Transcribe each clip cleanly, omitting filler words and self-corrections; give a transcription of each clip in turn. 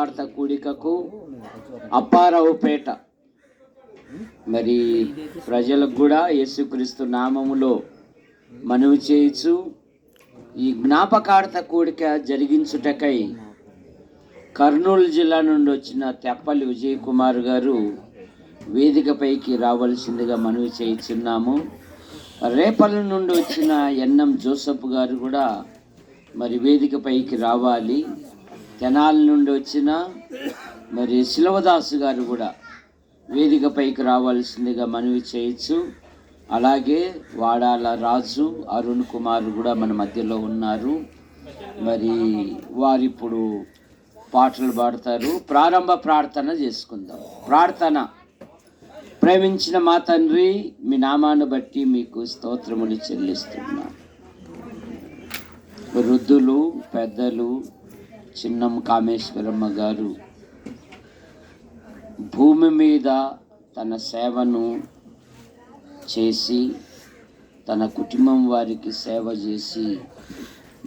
వార్త కూడికకు అప్పారావుపేట మరి ప్రజలకు కూడా యేసుక్రీస్తు నామములో మనవి చేయొచ్చు. ఈ జ్ఞాపకార్థ కూడిక జరిగించుటకై కర్నూలు జిల్లా నుండి వచ్చిన తెప్పలి విజయ్ కుమార్ గారు వేదికపైకి రావాల్సిందిగా మనవి చేయించున్నాము. రేపల నుండి వచ్చిన ఎన్ఎం జోసఫ్ గారు కూడా మరి వేదికపైకి రావాలి. తెనాలి నుండి వచ్చిన మరి శిలవదాసు గారు కూడా వేదికపైకి రావాల్సిందిగా మనవి చేయొచ్చు. అలాగే వాడాల రాజు అరుణ్ కుమార్ కూడా మన మధ్యలో ఉన్నారు. మరి వారిప్పుడు పాటలు పాడతారు. ప్రారంభ ప్రార్థన చేసుకుందాం. ప్రార్థన. ప్రేమించిన మా తండ్రి, మీ నామాన్ని బట్టి మీకు స్తోత్రములు చెల్లిస్తున్నాం. వృద్ధులు, పెద్దలు, చిన్నం కామేశ్వరమ్మ గారు భూమి మీద తన సేవను చేసి తన కుటుంబం వారికి సేవ చేసి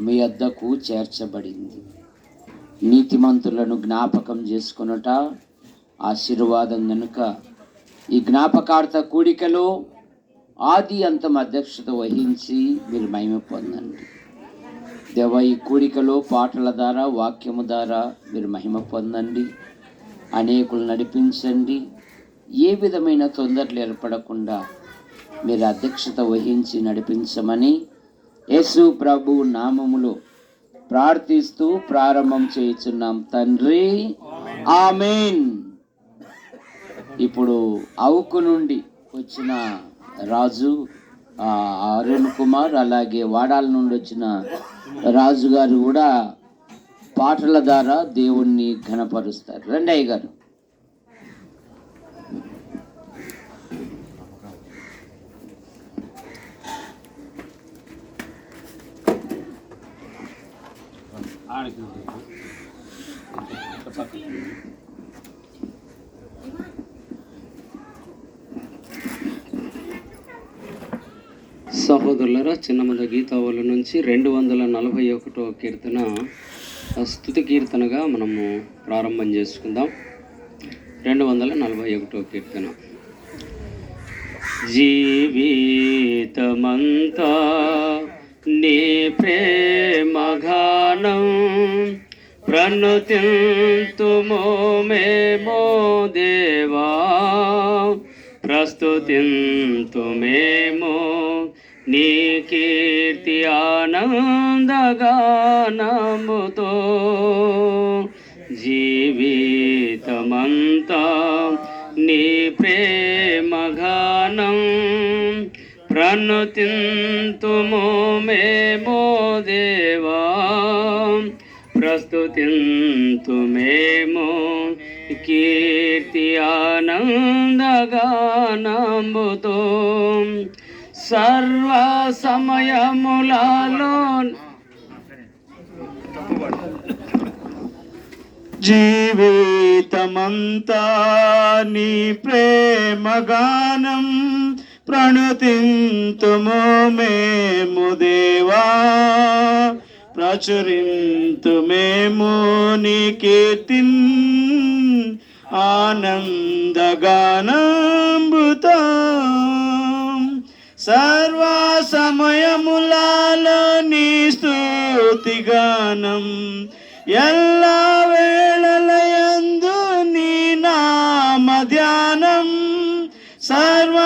మీ వద్దకు చేర్చబడింది. నీతిమంతులను జ్ఞాపకం చేసుకొనుట ఆశీర్వాదం కనుక ఈ జ్ఞాపకార్థ కూడికలో ఆది అంతం అధ్యక్షత వహించి మీరు మహిమ పొందండి. దేవ, ఈ కూడికలో పాటల ద్వారా, వాక్యము ద్వారా మీరు మహిమ పొందండి. అనేకులు నడిపించండి. ఏ విధమైన తొందరలు ఏర్పడకుండా మీరు అధ్యక్షత వహించి నడిపించమని యేసు ప్రభు నామములో ప్రార్థిస్తూ ప్రారంభం చేయుచున్నాం తండ్రి, ఆమేన్. ఇప్పుడు అవుకు నుండి వచ్చిన రాజు అరుణ్ కుమార్, అలాగే వాడాల నుండి వచ్చిన రాజు గారు కూడా పాటల ద్వారా దేవుణ్ణి ఘనపరుస్తారు. రెండయ్య గారు. సహోదరులరా, చిన్నమద గీతావళి నుంచి 241వ కీర్తన స్తుతి కీర్తనగా మనము ప్రారంభం చేసుకుందాం. 241వ కీర్తన. జీవితమంతా నీ ప్రేమగానం ప్రణుతింతుమో మేమో దేవా, ప్రస్తుతింతుమేమో నీ కీర్తి ఆనందగానముతో. జీవితమంతా నీ ప్రేమగానం ప్రణుతింతుమో మేమో దేవా, ప్రస్తుతింతుమేమో కీర్తి ఆనందగానముతో. సర్వ సమయములలో జీవితమంతా నీ ప్రేమగానం ప్రణుతింతుమో మేము దేవా, ప్రచురింతుమేమో నీ కీర్తిన్ ఆనందగానంబుతో. సర్వ సమయములలో నీ స్తుతిగానం, ఎల్లా వేళలయందు నీ నామ ధ్యానం. సర్వ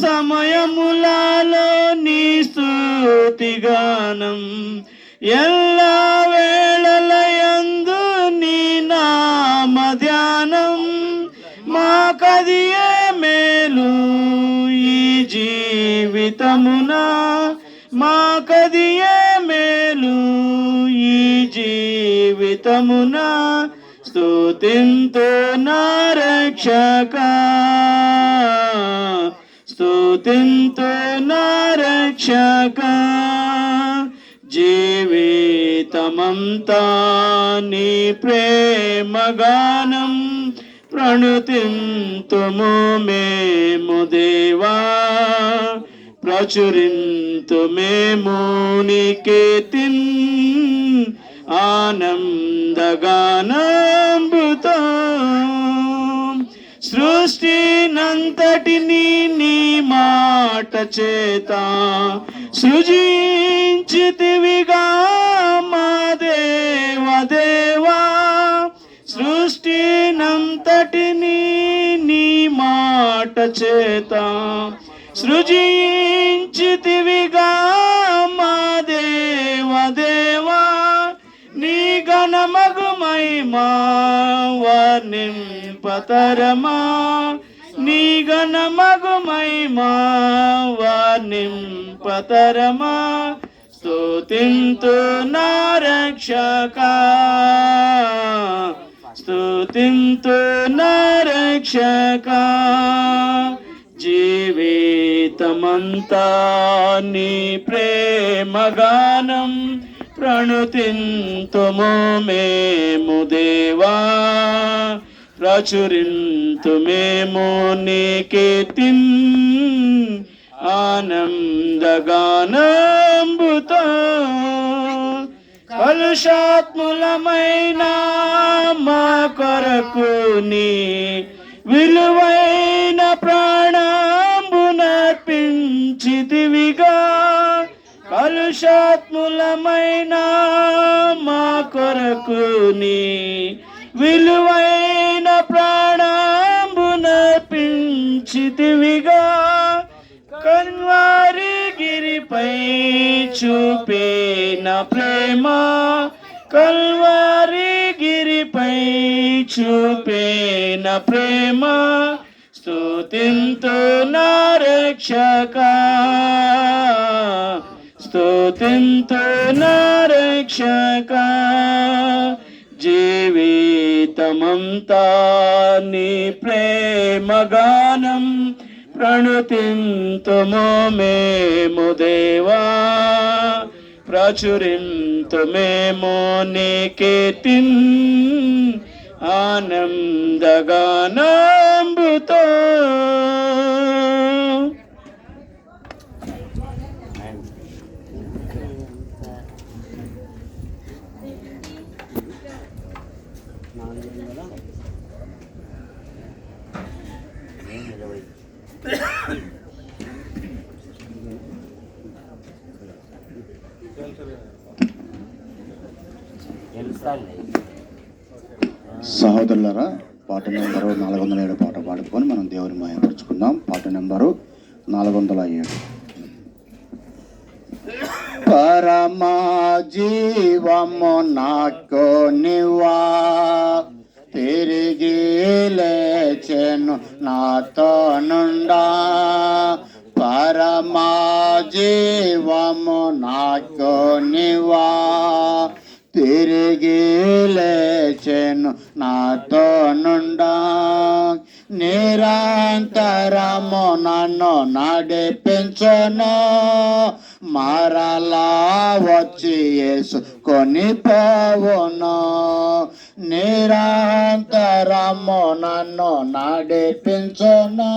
సమయములలో నీ స్తుతిగానం, ఎల్లా వేళలయందు నీ నామ ధ్యానం. మాకదియే మేలు ఈ జీవితమున, మాకదియే మేలు ఈ జీవితమున. స్తుతింతు నా రక్షక, స్తుతింతు నా రక్షక. జీవితమంతా నీ ప్రేమగానం ప్రణుతింతుము మేము దేవా, ప్రచురింతుమేము నీ కీర్తిన్ ఆనందగానంబుతో. నంతటిని నీ మాట చేత సృజించితివిగా మా దేవా సృష్టినంతటిని నీ మాట చేత సృజించితివిగా మా దేవా నీ ఘనమగు మహిమా వర్ణింపతరమా నీ ఘనమగు మహిమా వర్ణింపతరమా స్తుతింతు నా రక్షకా స్తుతింతు నా రక్షకా జీవితమంతా నీ ప్రేమగానం ప్రణుతింతుము మేము దేవా ప్రచురింతు మేము నీ కీర్తిన్ ఆనందగానంబుతో కలుషాత్ములమైన మా కొరకు నీ విలువైన ప్రాణంబునర్పించితివిగా కలుషాత్ములమైన మా కొరకు నీ విలువైన ప్రాణంబునర్పించితివిగా కల్వారి గిరిపై చూపిన ప్రేమ కల్వారి గిరిపై చూపిన ప్రేమ స్తుతింతు నా రక్షకా స్తుతింతు నా రక్షకా జీవితమంతా నీ ప్రేమగానం ప్రణుతింతుము మేము దేవా ప్రచురింతు మేము నీ కీర్తిన్ ఆనందగానంబుతో సహోదరులారా, పాట నెంబరు 407 పాట పాడుకొని మనం దేవుని మహిమపరుచుకుందాం. పాట నెంబరు 407. పరమా జీవము నాకు నివా తిరిగి లేచెను నాతో నుండా పరమా జీవము నాకు నివా తిరిగి లేచెను నాతో నుండా నిరంతరము నన్ను నడిపించును మరలా వచ్చి యేసుకొని పోవును నిరంతరము నన్ను నడిపించును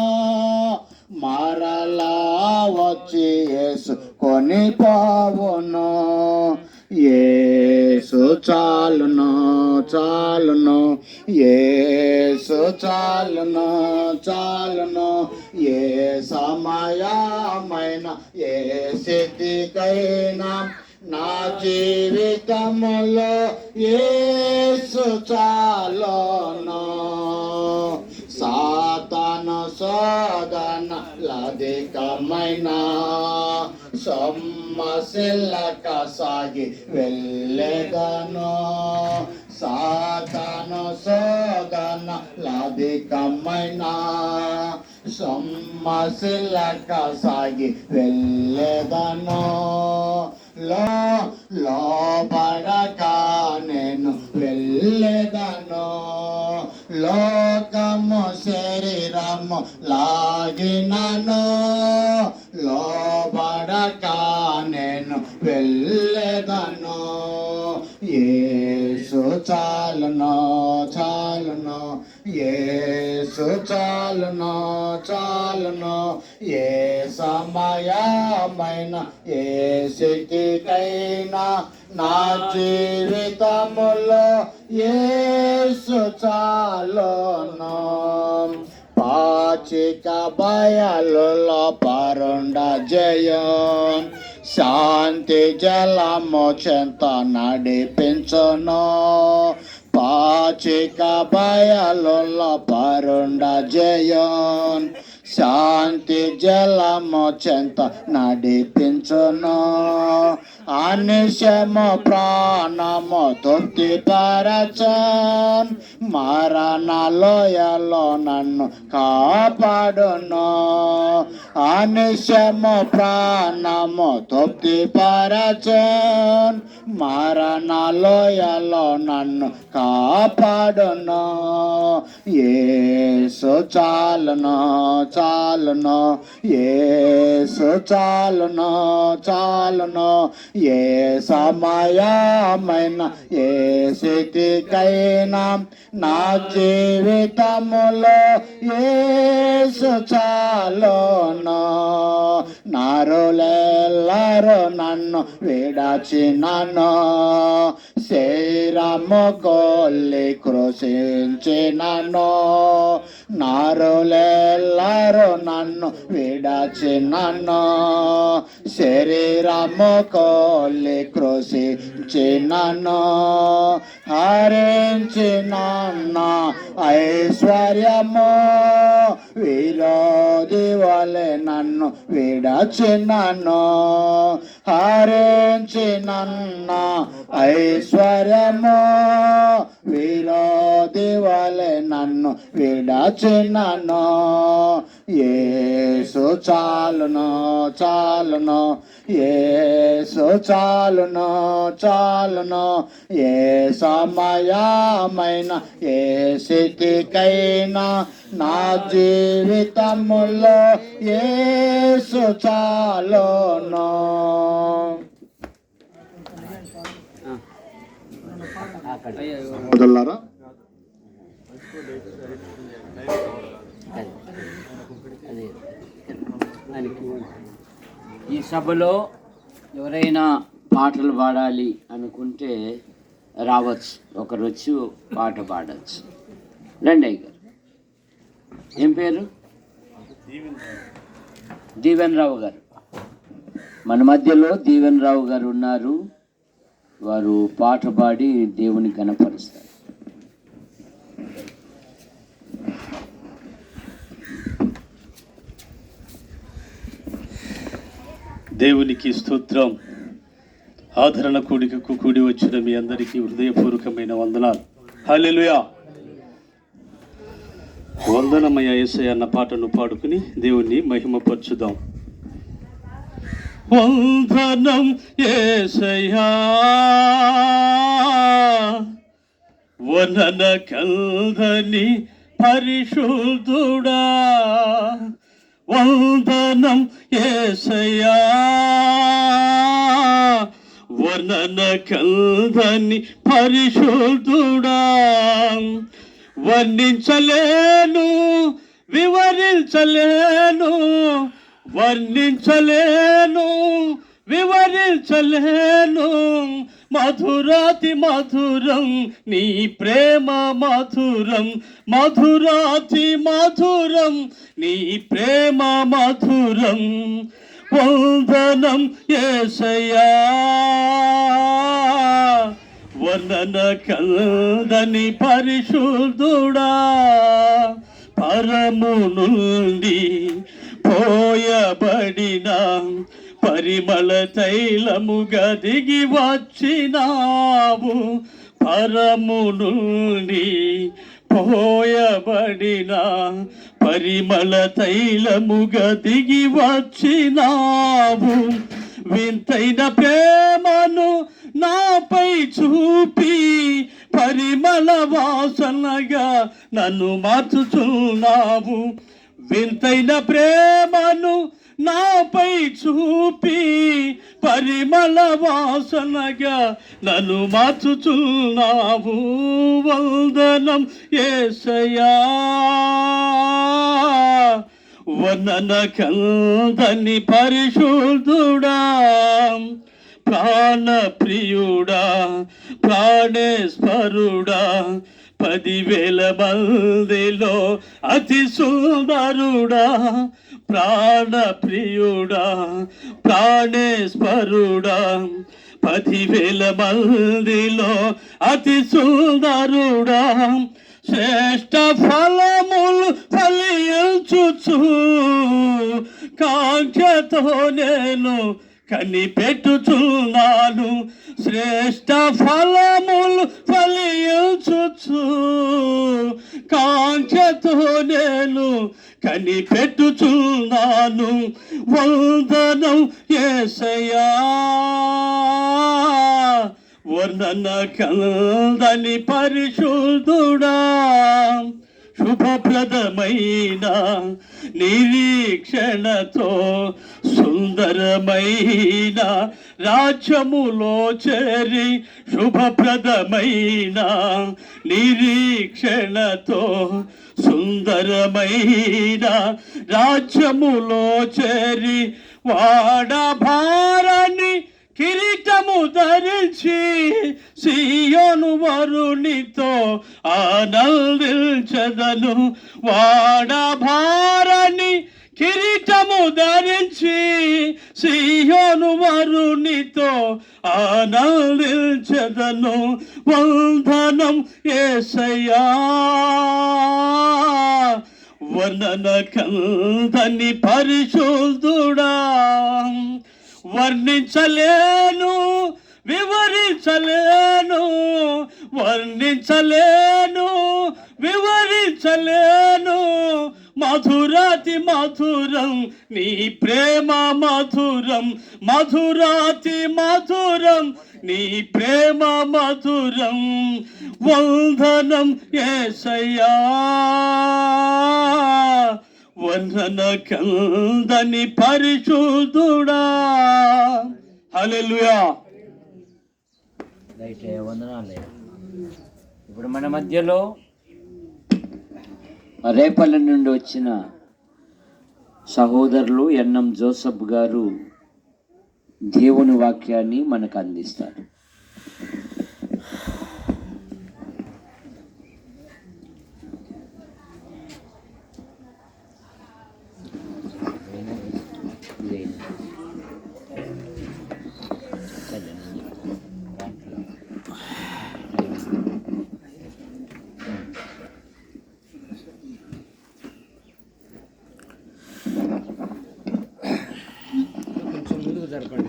మరలా వచ్చి యేసుకొని పోవును యేసు చాలును చాలును యేసు చాలును చాలును ఏ సమయమైన ఏ స్థితికైనా నా జీవితములో యేసు చాలును సాతాను శోధన లధికమైన సొమ్మసిల్లక సాగి వెళ్ళెదను సాతాను శోధన లధికమైన సొమ్మసిల్లక సాగి వెళ్ళెదను లోబడక నేను వెళ్ళెదను లోకము శరీరము లాగినను లోబడక నేను వెళ్ళెదను యేసు చాలును చాలును యేసు చాలును చాలును ఏ సమయమైన ఏ స్థితికైనా నా జీవితములో యేసు చాలును పాచిక బయలులో పరుండ జయం శాంతి జలము చెంత నడిపించును పాచిక బయలులో పరుండ జయం శాంతి జలము చెంత నడిపించును అనిశము ప్రాణము తృప్తి పరచన్ మరణ లోయలో నన్ను కాపాడును అనిశము ప్రాణము తృప్తి పరచన్ మరణ లోయలో నన్ను కాపాడును యేసు చాలును చాలును యేసు చాలును చాలును ఏ సమయమైన ఏ స్థితికైనా నా జీవితములో యేసు చాలును నరులెల్లరూ నన్ను విడచినను శరీరము గొల్లి కృషించినను నరులెల్లరూ నన్ను విడచినను శరీరము గొల్లి కృషించినను హరించిన ఐశ్వర్యము విరోధి వలె నన్ను విడచినను హరించిన ఐశ్వర్యము విరోధి వలె నన్ను విడచినను యేసు చాలును చాలును యేసు చాలును చాలును ఏ సమయమైన ఏ స్థితికైనా నా జీవితములో యేసు చాలును మొదలారా ఈ సభలో ఎవరైనా పాటలు పాడాలి అనుకుంటే రావచ్చు, ఒకరు వచ్చి పాట పాడవచ్చు. రండి అయ్య గారు. ఏం పేరు? దీవెన్ రావు గారు. మన మధ్యలో దీవెన్ రావు గారు ఉన్నారు. వారు పాట పాడి దేవుని గణపరుస్తారు. దేవునికి స్తోత్రం. ఆదరణ కూడికకు కూడి వచ్చిన మీ అందరికీ హృదయపూర్వకమైన వందనాలు. హల్లెలూయా. వందనమయ యేసయ్య అన్న పాటను పాడుకుని దేవుణ్ణి మహిమపరచుదాం. వందనం యేసయ్యా వనన కల్దని పరిశుద్ధుడా వందనం యేసయ్యా వర్ణన కల్దని పరిశుద్ధుడా వర్ణించలేను వివరించలేను వర్ణించలేను వివరించలేను మధురాతి మధురం నీ ప్రేమ మధురం మధురాతి మధురం నీ ప్రేమ మధురం వందనం యేసయ్యా వర్ణన కల్దని పరిశుద్ధుడా పరము నుండి పోయబడిన పరిమళ తైలముగా దిగి వచ్చినావు పరము నుండి పోయబడిన పరిమళ తైలముగా దిగి వచ్చినావు వింతైన ప్రేమను నాపై చూపి పరిమళ వాసనగా నన్ను మార్చుచున్నావు వింతైన ప్రేమను నాపై చూపి పరిమళ వాసనగా నన్ను మార్చుచున్నావు వందనం యేసయ్యా వర్ణన కల్దని పరిశుద్ధుడా ప్రాణ ప్రియుడా ప్రాణేశ్వరుడా 10,000 మందిలో అతి సుందరుడా, ప్రాణ ప్రియుడా, ప్రాణేశ్వరుడా. 10,000 మందిలో అతి సుందరుడా, శ్రేష్ఠ ఫలములు ఫలించుచు కాంక్షతో నేను కనిపెట్టుచున్నాను. శ్రేష్ఠ ఫలములు ఫలించుచు కాంక్షతో నేను కనిపెట్టుచున్నాను. వందనం యేసయ్యా, వర్ణన కందని పరిశుద్ధుడా. శుభప్రదమైన నిరీక్షణతో సుందరమైన రాజ్యములో చేరి, శుభప్రదమైన నిరీక్షణతో సుందరమైన రాజ్యములో చేరి, వాడభారాన్ని కిరీటము ధరించి సియోను వరునితో ఆనందించదను. వాడభారాన్ని కిరీటము ధరించి సియోను వరునితో ఆనందించదను. వందనం యేసయ్యా, వర్ణన కందని పరిశుద్ధుడా. వర్ణించలేను, వివరించలేను, వర్ణించలేను, వివరించలేను. మధురాతి మధురం నీ ప్రేమ మధురం, మధురాతి మధురం నీ ప్రేమ మధురం. వందనం యేసయ్యా, వందన కందని పరిశుద్ధుడా. హల్లెలూయా. వందనాలు. ఇప్పుడు మన మధ్యలో రేపల్లి నుండి వచ్చిన సహోదరులు ఎన్ఎం జోసఫ్ గారు దేవుని వాక్యాన్ని మనకు అందిస్తారు.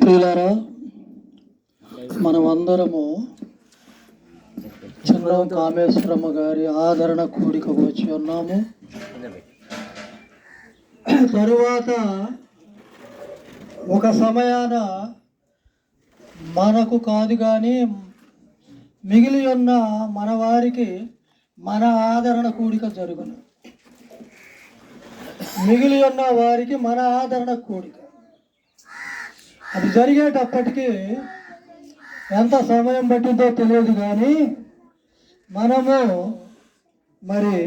ప్రియులారా, మనమందరము చంద్రం కామేశ్వరమ్మ గారి ఆదరణ కూడికకు వచ్చి ఉన్నాము. తరువాత ఒక సమయాన మనకు కాదు కానీ మిగిలి ఉన్న మన వారికి మన ఆదరణ కూడిక జరుగును. మిగిలి ఉన్న వారికి మన ఆదరణ కూడిక అది జరిగేటప్పటికీ ఎంత సమయం పట్టిందో తెలియదు, కానీ మనము మరి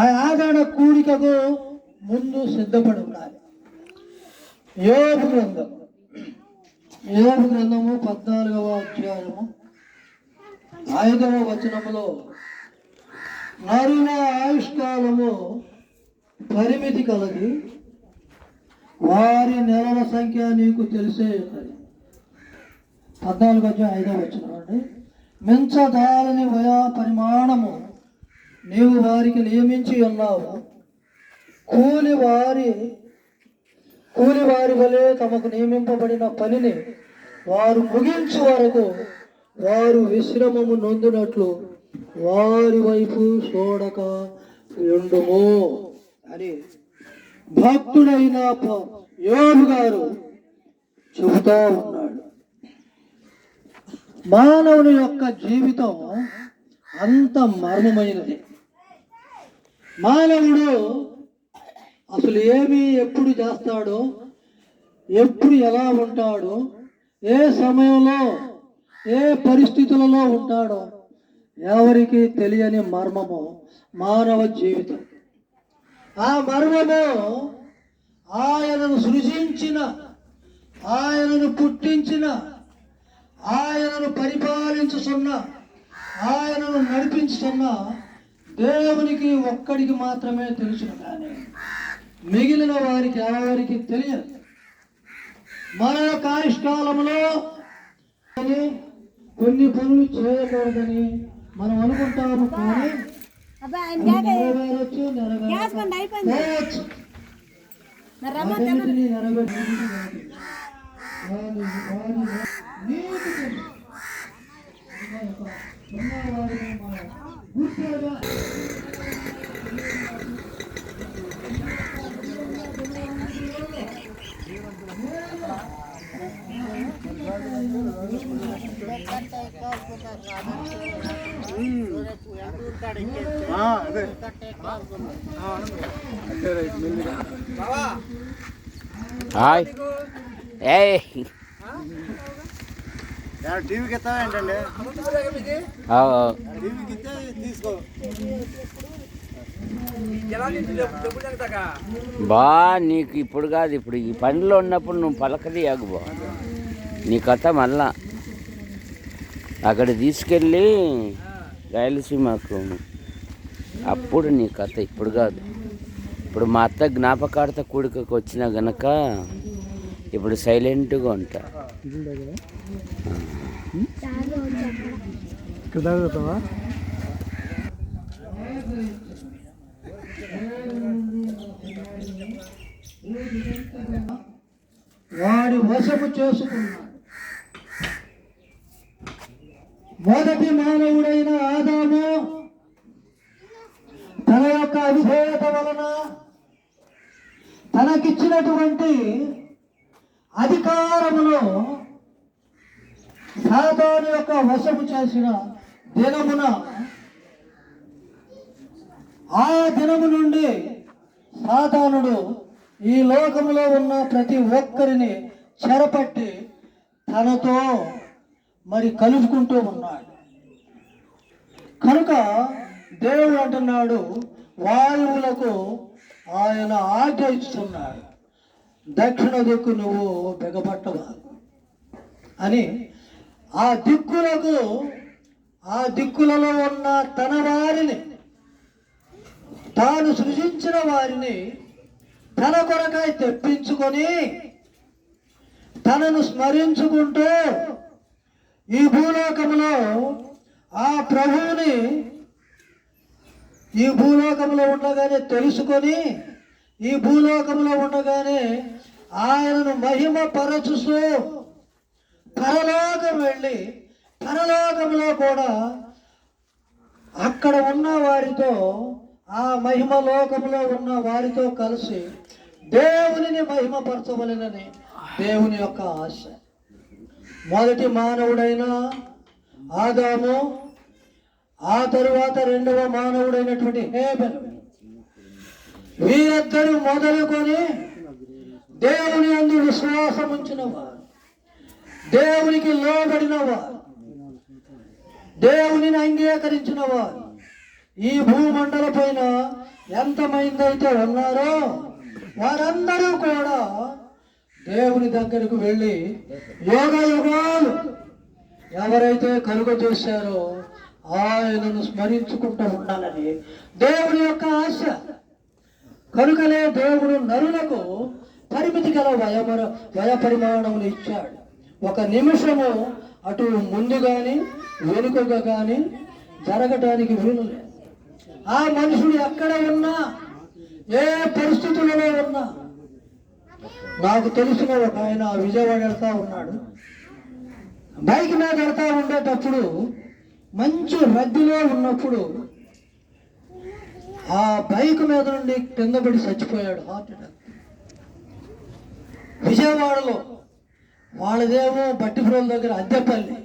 ఆ ఆదరణ కూడికకు ముందు సిద్ధపడి ఉండాలి. యోబు గ్రంథము 14వ అధ్యాయము 5వ వచనములో, నరుల ఆయుష్కాలము పరిమితి కలది, వారి నెలల సంఖ్య నీకు తెలిసే ఉన్నది. 14వ అధ్యాయం 5వ వచనం అండి. మించదాలని వయా పరిమాణము నీవు వారికి నియమించి ఉన్నావు. కూలి వారి వలె తమకు నియమింపబడిన పనిని వారు ముగించు వరకు వారు విశ్రమము నొందినట్లు వారి వైపు చూడక ఉండుము అని భక్తుడైన యోబు గారు చెబుతా ఉన్నాడు. మానవుని యొక్క జీవితం అంత మర్మమైనది. మానవుడు అసలు ఎప్పుడు చేస్తాడో, ఎప్పుడు ఎలా ఉంటాడో, ఏ సమయంలో ఏ పరిస్థితులలో ఉంటాడో ఎవరికి తెలియని మర్మము మానవ జీవితం. ఆ మర్మము ఆయనను సృజించిన, ఆయనను పుట్టించిన, ఆయనను పరిపాలించుతున్న ఆయనను నడిపించుతున్న దేవునికి ఒక్కడికి మాత్రమే తెలుసును, కానీ మిగిలిన వారికి ఎవరికి తెలియదు. మన యొక్క ఆయుష్కాలంలో కొన్ని పనులు చేయకూడదని మనం అనుకుంటాము, కానీ నెరవేరొచ్చు, నెరవేరవచ్చు. అన్నిటినీ నెరవేర్చు. హాయ్ టీవీకి ఎత్తావా ఏంటండి? టీవీకి ఇస్తే తీసుకో. బా నీకు ఇప్పుడు కాదు, ఇప్పుడు ఈ పనిలో ఉన్నప్పుడు నువ్వు పలకదియాగు బా. నీ కథ మళ్ళా అక్కడ తీసుకెళ్ళి రాయలసీమకు, అప్పుడు నీ కథ, ఇప్పుడు కాదు. ఇప్పుడు మా అత్త జ్ఞాపకార్థ కూడికకు వచ్చినా గనక ఇప్పుడు సైలెంట్గా ఉంటా. వాడి వశము చేసుకున్నాడు. మొదటి మానవుడైన ఆదాము తన యొక్క అవిధేయత వలన తనకిచ్చినటువంటి అధికారమును సాతాను యొక్క వశము చేసిన దినమున, ఆ దినము నుండి సాతానుడు ఈ లోకంలో ఉన్న ప్రతి ఒక్కరిని చెరపట్టి తనతో మరి కలుపుకుంటూ ఉన్నాడు. కనుక దేవుడు అంటున్నాడు, వాయువులకు ఆయన ఆజ్ఞ ఇస్తున్నాడు, దక్షిణ దిక్కు నువ్వు బిగపట్టవా అని. ఆ దిక్కులకు, ఆ దిక్కులలో ఉన్న తన వారిని, తాను సృజించిన వారిని తన కొరకై తెప్పించుకొని తనను స్మరించుకుంటూ ఈ భూలోకంలో ఆ ప్రభువుని ఈ భూలోకంలో ఉండగానే తెలుసుకొని, ఈ భూలోకంలో ఉండగానే ఆయనను మహిమ పరచుస్తూ పరలోకం వెళ్ళి పరలోకంలో కూడా అక్కడ ఉన్న వారితో, ఆ మహిమ లోకంలో ఉన్న వారితో కలిసి దేవునిని మహిమపరచవలెనని దేవుని యొక్క ఆశ. మొదటి మానవుడైన ఆదాము, ఆ తరువాత రెండవ మానవుడైనటువంటి హేబెలు, వీరిద్దరూ మొదలుకొని దేవుని యందు విశ్వాసం ఉంచిన వారు, దేవునికి లోబడిన వారు, దేవునిని అంగీకరించిన వారు ఈ భూమండల పైన ఎంతమంది అయితే ఉన్నారో వారందరూ కూడా దేవుని దగ్గరకు వెళ్ళి యోగ యుగాలు ఎవరైతే కలుగ చేశారో ఆయనను స్మరించుకుంటూ ఉండాలని దేవుని యొక్క ఆశ. కనుకనే దేవుడు నరులకు పరిమితి గల వయ పరిమాణములు ఇచ్చాడు. ఒక నిమిషము అటు ముందు కానీ వెనుకగా కానీ జరగటానికి వీలు లేదు. ఆ మనుషుడు ఎక్కడ ఉన్నా, ఏ పరిస్థితులలో ఉన్నా, నాకు తెలిసిన ఒక ఆయన విజయవాడ వెళ్తా ఉన్నాడు. బైక్ మీద వెళ్తా ఉండేటప్పుడు మంచి రద్దీలో ఉన్నప్పుడు ఆ బైక్ మీద నుండి కింద పడి చచ్చిపోయాడు, హార్ట్ అటాక్. విజయవాడలో వాళ్ళదేమో బట్టిపురం దగ్గర అద్దెపల్లి,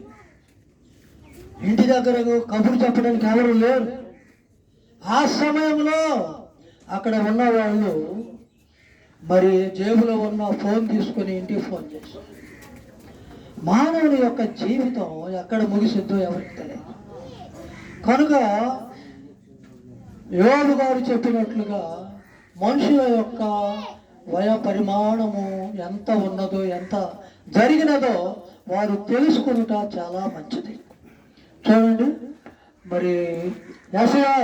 ఇంటి దగ్గర కబురు చెప్పడానికి ఎవరు లేరు. ఆ సమయంలో అక్కడ ఉన్న వాళ్ళు మరి జేబులో ఉన్న ఫోన్ తీసుకొని ఇంటికి ఫోన్ చేశారు. మానవుని యొక్క జీవితం ఎక్కడ ముగిసిందో ఎవరికి తెలియదు. కనుక యోబు గారు చెప్పినట్లుగా మనుషుల యొక్క వయ పరిమాణము ఎంత ఉన్నదో, ఎంత జరిగినదో వారు తెలుసుకునుట చాలా మంచిది. చూడండి, మరి యెషయా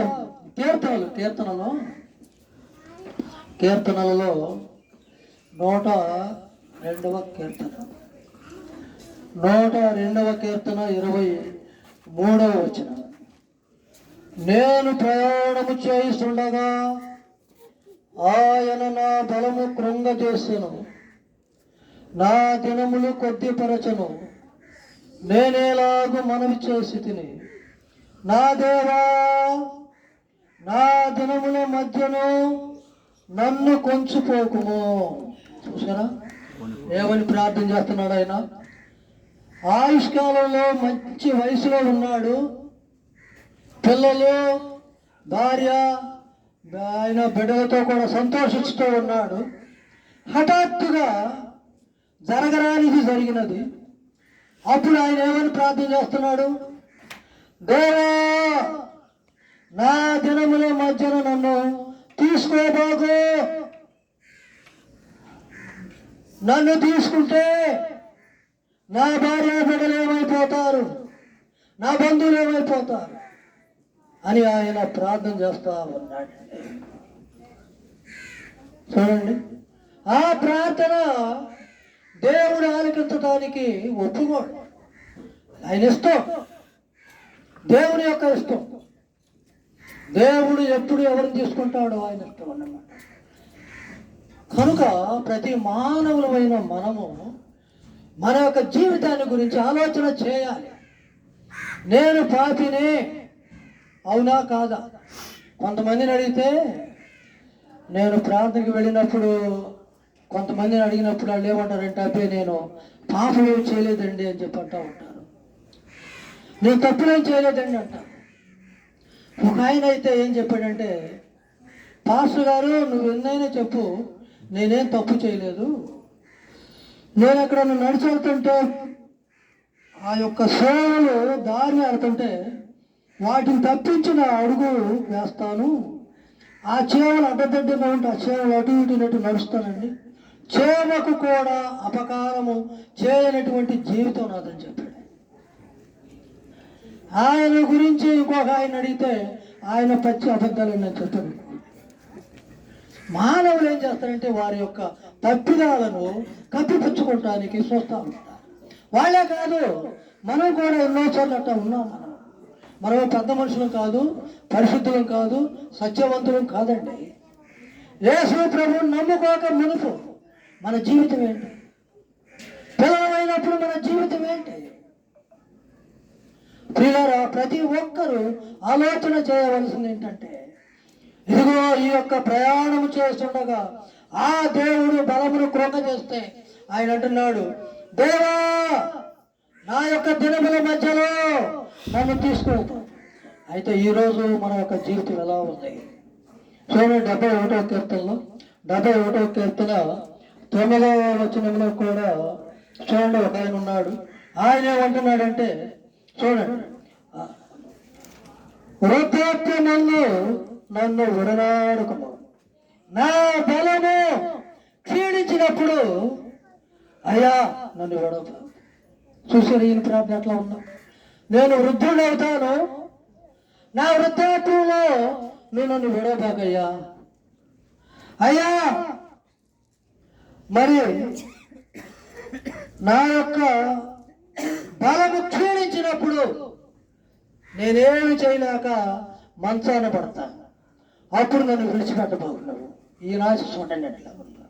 కీర్తనలలో 102వ కీర్తన 23వ వచనం. నేను ప్రయాణము చేస్తుండగా ఆయన నా బలము కృంగజేసెను, నా దినములు కొద్దిపరచను. నేనేలాగు మనవి చేసి తిని, నా దేవా నా దినముల మధ్యను నన్ను కొంచుపోకుము. చూసారా ఏమని ప్రార్థన చేస్తున్నాడు ఆయన? ఆయుష్కాలంలో మంచి వయసులో ఉన్నాడు, పిల్లలు భార్య ఆయన బిడ్డలతో కూడా సంతోషిస్తూ ఉన్నాడు. హఠాత్తుగా జరగరానిది జరిగినది. అప్పుడు ఆయన ఏమని ప్రార్థన చేస్తున్నాడు? దేవా నా దినముల మధ్యన నన్ను తీసుకోబాగు. నన్ను తీసుకుంటే నా భార్య బిడ్డలు ఏమైపోతారు, నా బంధువులు ఏమైపోతారు అని ఆయన ప్రార్థన చేస్తా ఉన్నాడు. చూడండి, ఆ ప్రార్థన దేవుడు ఆలకించడానికి ఒప్పుకోడు. ఆయన ఇష్టం, దేవుని యొక్క ఇష్టం. దేవుడు ఎప్పుడు ఎవరిని తీసుకుంటాడో ఆయన ఇష్టం అన్నమాట. కనుక ప్రతి మానవులమైన మనము మన యొక్క జీవితాన్ని గురించి ఆలోచన చేయాలి. నేను పాపినే, అవునా కాదా? కొంతమందిని అడిగితే, నేను ప్రార్థనకి వెళ్ళినప్పుడు కొంతమందిని అడిగినప్పుడు వాళ్ళు ఏమంటారంటే, అబ్బే నేను పాపం ఏమి చేయలేదండి అని చెప్పి అంటూ ఉంటారు. నేను తప్పులేం చేయలేదండి అంటారు. ఒక ఆయన అయితే ఏం చెప్పాడంటే, పాస్టర్ గారు నువ్వు ఎన్నైనా చెప్పు, నేనేం తప్పు చేయలేదు. నేను అక్కడ నడిచి వెళ్తుంటే ఆ యొక్క సేవలు దారి ఆడుతుంటే వాటిని తప్పించిన అడుగు వేస్తాను. ఆ చేవలు అడ్డదడ్డగా ఉంటే ఆ చేవలు అటు ఇటు నడుస్తానండి. చేవకు కూడా అపకారము చేయనటువంటి జీవితం నాదని చెప్పాడు. ఆయన గురించి ఇంకొక ఆయన అడిగితే ఆయన పచ్చి అబద్ధాలని చెప్పాడు. మానవులు ఏం చేస్తారంటే వారి యొక్క తప్పిదాలను కప్పిపుచ్చుకోవటానికి చూస్తూ ఉంటారు. వాళ్ళే కాదు, మనం కూడా ఎన్నోసార్లు అట్లా ఉన్నాం. మనం పెద్ద మనుషులం కాదు, పరిశుద్ధులం కాదు, సత్యవంతులం కాదండి. యేసు ప్రభువుని నమ్ముకోక మునుపు మన జీవితం ఏంటి? పిల్లలమైనప్పుడు మన జీవితం ఏంటి? ప్రియులారా, ప్రతి ఒక్కరూ ఆలోచన చేయవలసింది ఏంటంటే, ఇదిగో ఈ యొక్క ప్రయాణం చేస్తుండగా ఆ దేవుడు బలమును కృంగజేస్తే ఆయన అంటున్నాడు, దేవా నా యొక్క దినముల మధ్యలో నన్ను తీసుకెళ్తాం. అయితే ఈరోజు మన యొక్క జీవితం ఎలా ఉంది? చూడండి, 71వ కీర్తనలో 71వ కీర్తన 9వ వచనంలో కూడా చూడండి, ఒక ఆయన ఉన్నాడు. ఆయన ఏమంటున్నాడంటే, చూడండి, వృద్ధాప్యమందు నన్ను విడనాడుకును, నా బలము క్షీణించినప్పుడు అయ్యా నన్ను విడవ. చూసారు ఈయన ప్రార్థన ఎట్లా ఉందా? నేను వృద్ధుడు అవుతాను, నా వృద్ధాప్యంలో నువ్వు నన్ను విడవబాకయ్యా. అయ్యా మరి నా యొక్క బలము క్షీణించినప్పుడు నేనేమి చేయలేక మంచాన పడతాను, అప్పుడు నన్ను విడిచిపెట్టబోతున్నావు. ఈ రాశి చూడండి ఎట్లా ఉందా?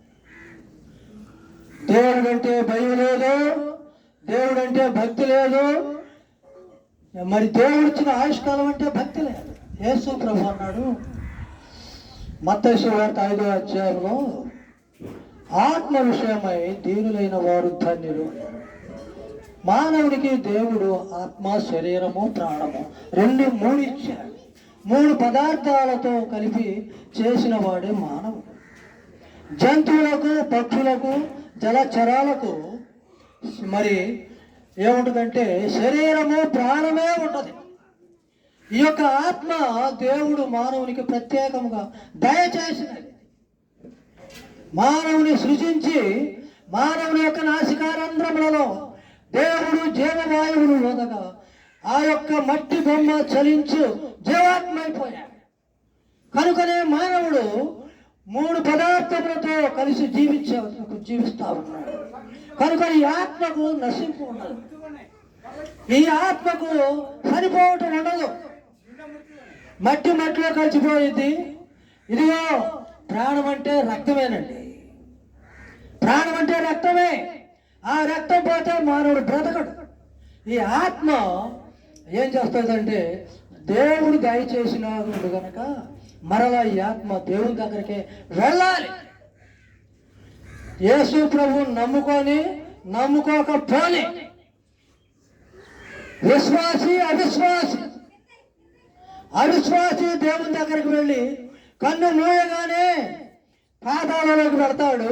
దేవుడంటే భయం లేదు, దేవుడంటే భక్తి లేదు. మరి దేవుడు ఇచ్చిన ఆయుష్కాలం అంటే భక్తి లేదు. యేసు ప్రభు అన్నాడు మత్తయి సువార్త 5వ అధ్యాయంలో, ఆత్మ విషయమై దీనులైన వారు ధన్యులు. మానవుడికి దేవుడు ఆత్మ, శరీరము, ప్రాణము 3 ఇచ్చాడు. 3 పదార్థాలతో కలిపి చేసిన వాడే మానవుడు. జంతువులకు, పక్షులకు, జలచరాలకు మరి ఏముంటుందంటే శరీరము, ప్రాణమే ఉంటుంది. ఈ యొక్క ఆత్మ దేవుడు మానవునికి ప్రత్యేకంగా దయచేసినది. మానవుని సృజించి మానవుని యొక్క నాసికారంధ్రములలో దేవుడు జీవవాయువును వదగా ఆ యొక్క మట్టి బొమ్మ చలించు జీవాత్మ అయిపోయాడు. కనుకనే మానవుడు 3 పదార్థములతో కలిసి జీవిస్తా ఉన్నాడు. కనుక ఈ ఆత్మకు నశింపు ఉండదు, ఈ ఆత్మకు చనిపోవటం ఉండదు. మట్టిలో కలిసిపోయింది. ఇదిగో ప్రాణం అంటే రక్తమేనండి, ప్రాణం అంటే రక్తమే. ఆ రక్తం పోతే మానవుడు బ్రతకడు. ఈ ఆత్మ ఏం చేస్తుందంటే దేవుడు దయచేసినాడు కనుక మరలా ఈ ఆత్మ దేవుని దగ్గరికి వెళ్ళాలి. యేసు ప్రభువుని నమ్ముకోకపోని అవిశ్వాసి దేవుని దగ్గరికి వెళ్ళి కన్ను మూయగానే పాతాళంలోకి పెడతాడు.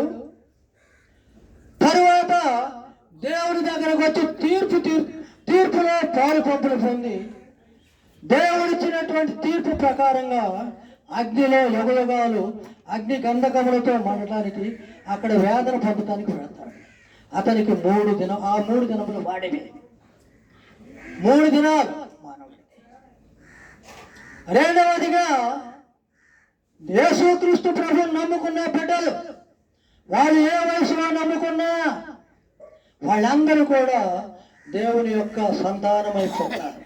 తరువాత దేవుని దగ్గరకు వచ్చి తీర్పులో పాలు పంపులు పొంది దేవుడిచ్చినటువంటి తీర్పు ప్రకారంగా అగ్నిలో యుగయుగాలు అగ్ని గంధకములతో మండటానికి అక్కడ వేదన పొందటానికి వెళ్తాడు. అతనికి 3 దినములు వాడేవి, 3 దినాలు మానవుడికి. రెండవదిగా యేసుక్రీస్తు ప్రభువుని నమ్ముకున్న బిడ్డలు, వాళ్ళు ఏ వయసులో నమ్ముకున్నా వాళ్ళందరూ కూడా దేవుని యొక్క సంతానమైపోతారు.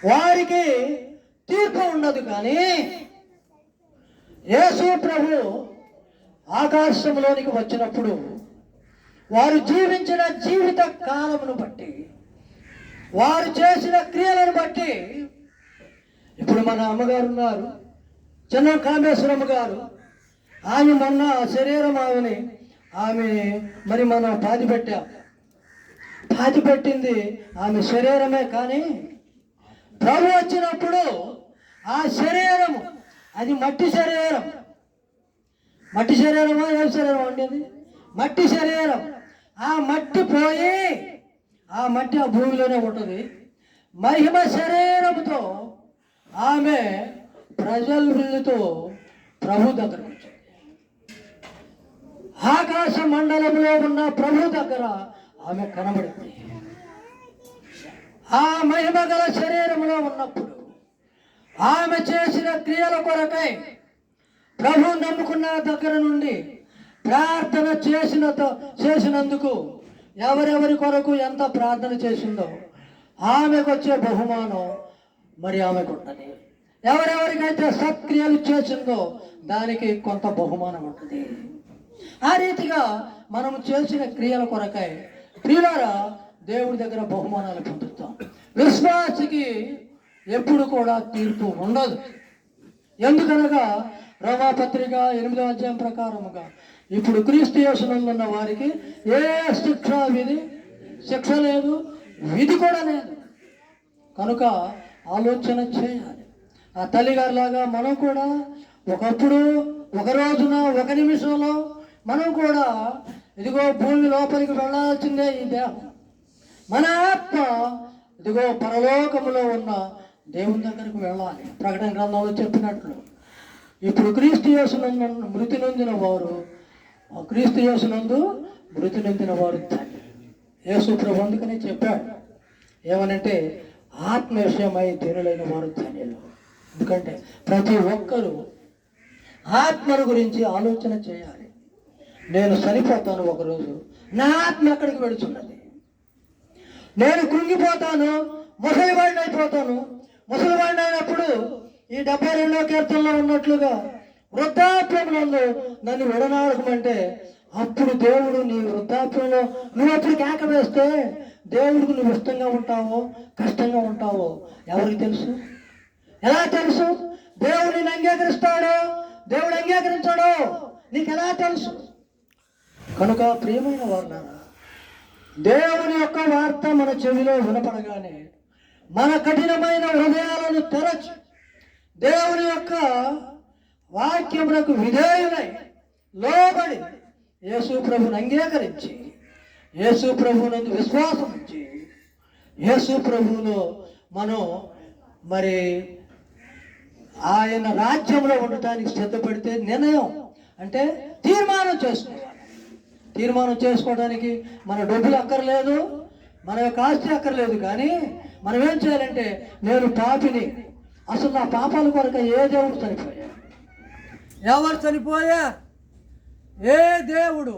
వారికి తీర్పు ఉండదు. కానీ యేసు ప్రభు ఆకాశంలోనికి వచ్చినప్పుడు వారు జీవించిన జీవిత కాలమును బట్టి, వారు చేసిన క్రియలను బట్టి, ఇప్పుడు మన అమ్మగారు ఉన్నారు, చిన్న కామేశ్వరమ్మ గారు, ఆమె మొన్న శరీరం ఆమె మరి మనం పాతి పెట్టింది ఆమె శరీరమే. కానీ ప్రభు వచ్చినప్పుడు ఆ శరీరము అది మట్టి శరీరమా ఏం శరీరం అండి? మట్టి శరీరం. ఆ మట్టి పోయి ఆ మట్టి ఆ భూమిలోనే ఉంటుంది. మహిమ శరీరముతో ఆమె ప్రజలతో ప్రభు దగ్గర వచ్చింది. ఆకాశ మండలంలో ఉన్న ప్రభు దగ్గర ఆమె కనబడింది. ఆ మహిమ గల శరీరంలో ఉన్నప్పుడు ఆమె చేసిన క్రియల కొరకై ప్రభు నమ్ముకున్న దగ్గర నుండి ప్రార్థన చేసినందుకు ఎవరెవరి కొరకు ఎంత ప్రార్థన చేసిందో ఆమెకు వచ్చే బహుమానం మరి ఆమెకు ఉంటుంది. ఎవరెవరికైతే సత్క్రియలు చేసిందో దానికి కొంత బహుమానం ఉంటుంది. ఆ రీతిగా మనం చేసిన క్రియల కొరకై ప్రియులారా దేవుడి దగ్గర బహుమానాలు పొందుతాం. విశ్వాసికి ఎప్పుడు కూడా తీర్పు ఉండదు. ఎందుకనగా రోమాపత్రిక 8వ అధ్యాయం ప్రకారముగా ఇప్పుడు క్రీస్తు యేసునందు ఉన్న వారికి ఏ శిక్ష లేదు, విధి కూడా లేదు. కనుక ఆలోచన చేయాలి. ఆ తల్లిగారిలాగా మనం కూడా ఒకప్పుడు, ఒక రోజున, ఒక నిమిషంలో మనం కూడా ఇదిగో భూమి లోపలికి వెళ్ళాల్సిందే. ఈ దేహం, మన ఆత్మ ఇదిగో పరలోకములో ఉన్న దేవుని దగ్గరకు వెళ్ళాలి. ప్రకటన గ్రంథంలో చెప్పినట్లు ఇప్పుడు క్రీస్తు యేసునందు మృతి నొందిన వారు ధన్యులు. యేసు ప్రభు అందుకనే చెప్పాడు ఏమనంటే ఆత్మ విషయమై ధన్యులైన వారు ధన్యులు. ఎందుకంటే ప్రతి ఒక్కరూ ఆత్మను గురించి ఆలోచన చేయాలి. నేను చనిపోతాను ఒకరోజు, నా ఆత్మ ఎక్కడికి వెళుతున్నది? నేను కృంగిపోతాను, ముసలివాడిని అయిపోతాను. ముసలివాడిని అయినప్పుడు ఈ 72వ కీర్తనలో ఉన్నట్లుగా వృద్ధాప్యంలో నన్ను విడనాడకమంటే అప్పుడు దేవుడు నీ వృద్ధాప్యంలో నువ్వు అప్పుడు కేక వేస్తే దేవుడికి నువ్వు ఇష్టంగా ఉంటావో కష్టంగా ఉంటావో ఎవరికి తెలుసు? ఎలా తెలుసు? దేవుడిని అంగీకరిస్తాడో దేవుడు అంగీకరించాడో నీకు ఎలా తెలుసు? కనుక ప్రియమైన వారులారా, దేవుని యొక్క వార్త మన చెవిలో వినపడగానే మన కఠినమైన హృదయాలను తెరచి దేవుని యొక్క వాక్యములకు విధేయులై లోబడి యేసు ప్రభువుని అంగీకరించి యేసు ప్రభువునందు విశ్వాసం ఉంచి యేసు ప్రభువులో మనం మరి ఆయన రాజ్యంలో ఉండటానికి సిద్ధపడితే నిర్ణయం అంటే తీర్మానం చేసుకోవడానికి మన డబ్బులు అక్కర్లేదు, మన యొక్క ఆస్తి అక్కర్లేదు. కానీ మనం ఏం చేయాలంటే, నేను పాపిని, అసలు నా పాపాల కొరకు ఏ దేవుడు చనిపోయాడు? ఎవరు చనిపోయా? ఏ దేవుడు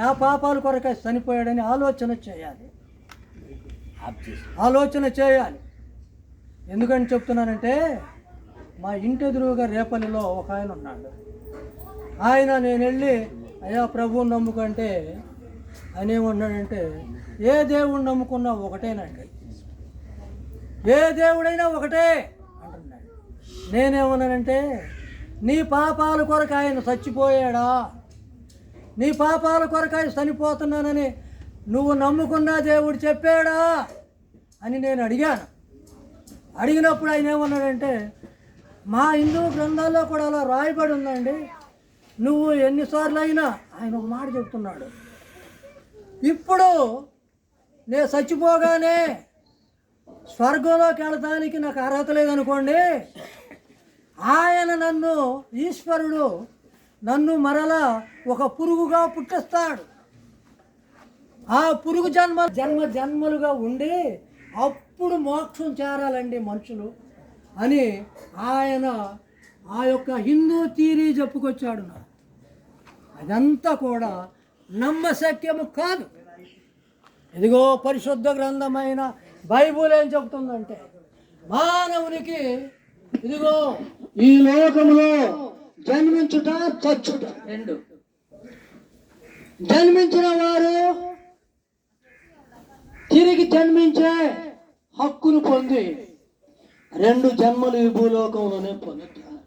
నా పాపాల కొరకు చనిపోయాడని ఆలోచన చేయాలి. ఆలోచన చేయాలి. ఎందుకని చెప్తున్నానంటే, మా ఇంటి ఎదురుగా రేపల్లిలో ఒక ఆయన ఉన్నాడు. ఆయన నేను వెళ్ళి అయ్యా ప్రభువుని నమ్ముకంటే ఆయన ఏమన్నాడంటే, ఏ దేవుడిని నమ్ముకున్నా ఒకటేనండి, ఏ దేవుడైనా ఒకటే అంటున్నాడు. నేనేమన్నానంటే, నీ పాపాల కొరకు ఆయన చచ్చిపోయాడా? నీ పాపాల కొరకు ఆయన చనిపోతున్నానని నువ్వు నమ్ముకున్న దేవుడు చెప్పాడా అని నేను అడిగాను. అడిగినప్పుడు ఆయన ఏమన్నాడంటే, మా హిందూ గ్రంథాల్లో కూడా అలా రాయబడి ఉందండి, నువ్వు ఎన్నిసార్లు అయినా, ఆయన ఒక మాట చెప్తున్నాడు, ఇప్పుడు నేను చచ్చిపోగానే స్వర్గంలోకి వెళ్ళడానికి నాకు అర్హత లేదనుకోండి, ఆయన నన్ను, ఈశ్వరుడు నన్ను మరలా ఒక పురుగుగా పుట్టిస్తాడు. ఆ పురుగు జన్మలుగా ఉండి అప్పుడు మోక్షం చేరాలండి మనుషులు అని ఆయన ఆ యొక్క హిందూ థియరీ చెప్పుకొచ్చాడు. నాకు అదంతా కూడా నమ్మశక్యము కాదు. ఇదిగో పరిశుద్ధ గ్రంథమైన బైబుల్ ఏం చెబుతుందంటే, మానవునికి ఇదిగో ఈ లోకంలో జన్మించుట చచ్చుట రెండు. జన్మించిన వారు తిరిగి జన్మించే హక్కును పొంది 2 జన్మలు ఈ భూలోకంలోనే పొందుతారు.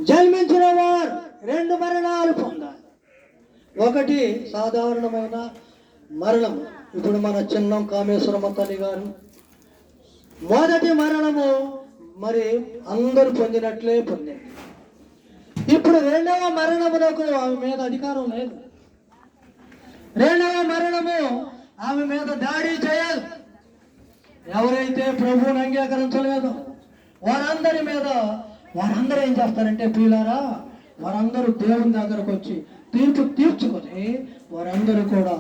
జన్మించిన వారు 2 మరణాలు పొందాలి. ఒకటి సాధారణమైన మరణము. ఇప్పుడు మన చిన్నం కామేశ్వరమ్మ తల్లి గారు మొదటి మరణము మరి అందరూ పొందినట్లే పొందింది. ఇప్పుడు 2వ మరణములకు ఆమె మీద అధికారం లేదు. 2వ మరణము ఆమె మీద దాడి చేయదు. ఎవరైతే ప్రభువుని అంగీకరించలేదో వారందరూ ఏం చేస్తారంటే, ప్రియులారా, వారందరూ దేవుని దగ్గరకు వచ్చి తీర్పు తీర్చుకొని వారందరూ కూడా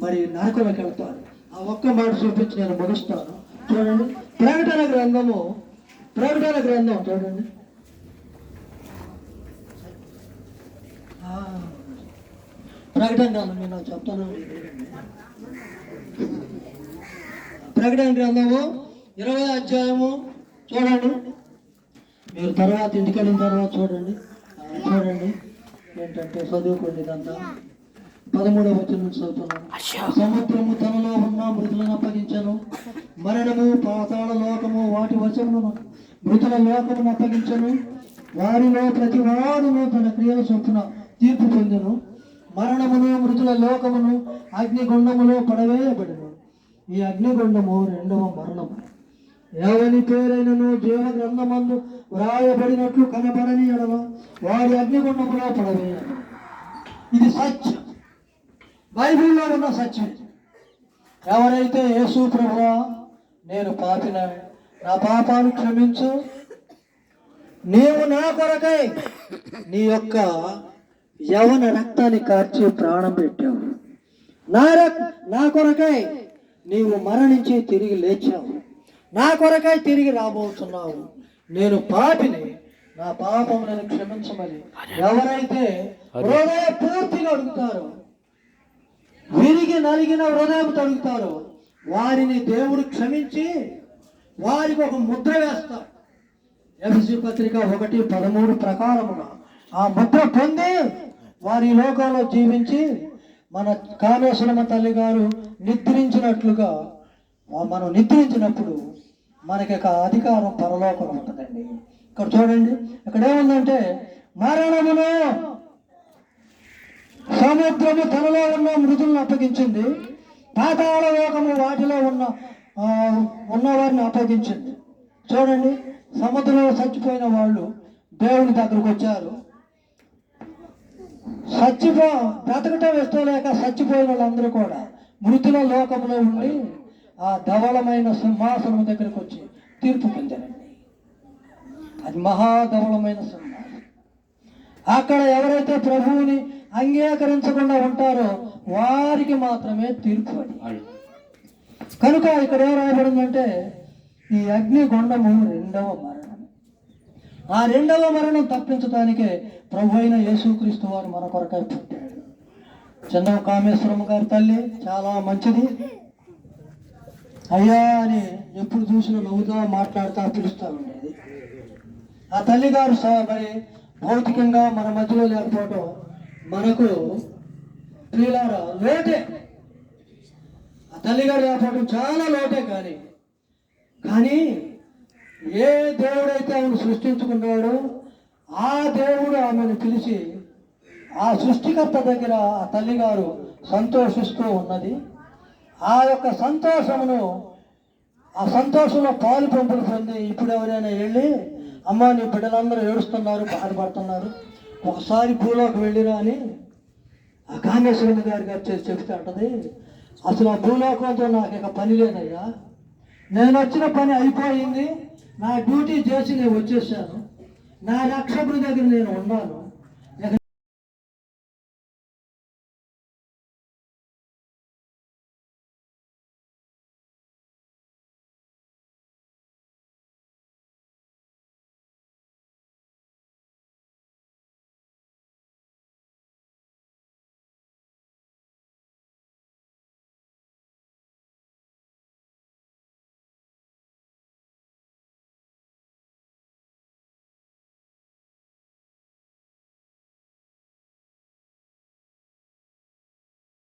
మరి నరకంలోకి వెళ్తారు. ఆ ఒక్క మాట చూపించి నేను ముగిస్తాను. చూడండి, ప్రకటన గ్రంథం చూడండి. ప్రకటన గ్రంథం నేను చెప్తాను. ప్రకటన గ్రంథము 20వ అధ్యాయము చూడండి. మీరు తర్వాత ఇంటికి వెళ్ళిన తర్వాత చూడండి ఏంటంటే చదువుకోండి. ఇదంతా 13వ వచనం నుంచి చదువుతున్నాను. సముద్రము తనలో ఉన్న మృతులను అప్పగించను, మరణము పాతాళ లోకము వాటి వశమును మృతుల లోకమును అప్పగించను. వారిలో ప్రతి వాడును తన క్రియల చొప్పున తీర్పు పొందెను. మరణమును మృతుల లోకమును అగ్నిగుండములో పడవేయబడెను. ఈ అగ్నిగుండము 2వ మరణము. ఎవని పేరైనను జీవ గ్రంథమందు వ్రాయబడినట్లు కనబడని ఎడల వారి అగ్నిగుండములో పడవేయబడెను. ఇది సత్యం, బైబిల్లో ఉన్న సత్యం. ఎవరైతే యేసు ప్రభువా నేను పాపిని, నా పాపాలు క్షమించు, నీవు నా కొరకై నీ యొక్క యవన రక్తాన్ని కార్చి ప్రాణం పెట్టావు, నా కొరకై నీవు మరణించి తిరిగి లేచావు, నా కొరకై తిరిగి రాబోతున్నావు, నేను పాపిని, నా పాపం నేను క్షమించమని ఎవరైతే హృదయ పూర్తిగా అడుగుతారో, విరిగి నలిగిన హృదయంతో అడుగుతారో, వారిని దేవుడు క్షమించి వారికి ఒక ముద్ర వేస్తాడు. ఎఫెసీ పత్రిక 1:13 ప్రకారముగా ఆ ముద్ర పొంది వారి లోకంలో జీవించి మన కామేశ్వరమ్మ తల్లి గారు నిద్రించినట్లుగా మనం నిద్రించినప్పుడు మనకి ఒక అధికారం పరలోకం ఉంటుందండి. ఇక్కడ చూడండి, ఇక్కడ ఏముందంటే, మరణమును సముద్రము తనలో ఉన్న మృతులను అప్పగించింది, పాతాళ లోకము వాటిలో ఉన్నవారిని అప్పగించింది. చూడండి, సముద్రంలో చచ్చిపోయిన వాళ్ళు దేవుని దగ్గరకు వచ్చారు. బ్రతకటం ఇష్టం లేక చచ్చిపోయిన వాళ్ళందరూ కూడా మృతుల లోకంలో ఉండి ఆ ధవళమైన సింహాసనం దగ్గరకు వచ్చి తీర్పు పొందారండి. అది మహాధవళమైన సింహాసనం. అక్కడ ఎవరైతే ప్రభువుని అంగీకరించకుండా ఉంటారో వారికి మాత్రమే తీర్పు. అది కనుక ఇక్కడ ఏం రాయబడిందంటే ఈ అగ్నిగుండము రెండవ మరణం. ఆ రెండవ మరణం తప్పించడానికే ప్రభు అయిన యేసుక్రీస్తు వారు మన కొరకై పుట్టాడు. చంద్ర కామేశ్వరమ్మ గారి తల్లి చాలా మంచిది. అయ్యా అని ఎప్పుడు చూసినా నవ్వుతా మాట్లాడుతూ పిలుస్తూ ఉండేది. ఆ తల్లి గారు మరి భౌతికంగా మన మధ్యలో లేకపోవడం మనకు ప్రియులారా లోటే. ఆ తల్లిగారు లేకపోవడం చాలా లోటే. కానీ ఏ దేవుడైతే ఆమెను సృష్టించుకున్నాడో ఆ దేవుడు ఆమెను పిలిచి ఆ సృష్టికర్త దగ్గర ఆ తల్లిగారు సంతోషిస్తూ ఉన్నది. ఆ యొక్క సంతోషమును, ఆ సంతోషంలో పాలు పంపులు పొంది ఇప్పుడు ఎవరైనా వెళ్ళి అమ్మ నీ బిడ్డలందరూ ఏడుస్తున్నారు, బాధపడుతున్నారు, ఒకసారి భూలోకి వెళ్ళిరా అని ఆ కామేశ్వరమ్మ గారు చెప్తే అంటది, అసలు ఆ భూలోకంతో నాకు ఇక పని లేదయ్యా, నేను వచ్చిన పని అయిపోయింది, నా డ్యూటీ చేసి నేను వచ్చేసాను, నా రక్షకుడి దగ్గర నేను ఉన్నాను,